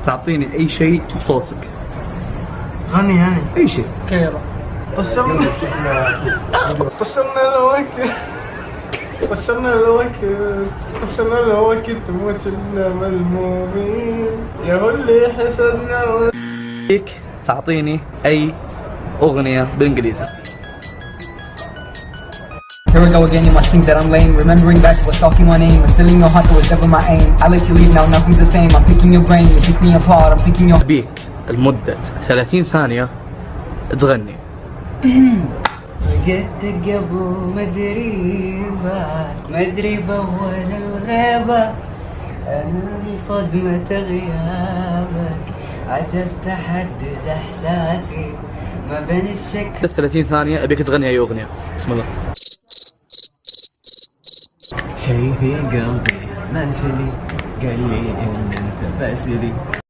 تعطيني أي شيء بصوتك. غني يعني أي شيء. كيرا طشرنا الوكل طشرنا الوكل تموت لنا ملمومين يا اللي حسدنا. فيك تعطيني أي أغنية بالإنجليزي. Here we go again, you must think that I'm lame. Remembering back to what's talking my name. Instilling your heart was never my aim. I let you leave now, nothing's the same. I'm picking your brain, you pick me apart. I'm picking your... بيك لمدة 30 ثانية تغني. وجدت قبل مدري بعد مدري بول الغيبة أنا من صدمة غيابك عجزت أحدد إحساسي ما بين الشك. 30 ثانية أبيك تغني أي أغنية. بسم الله. شي في قلبي منسلي قال لي إن أنت فاسلي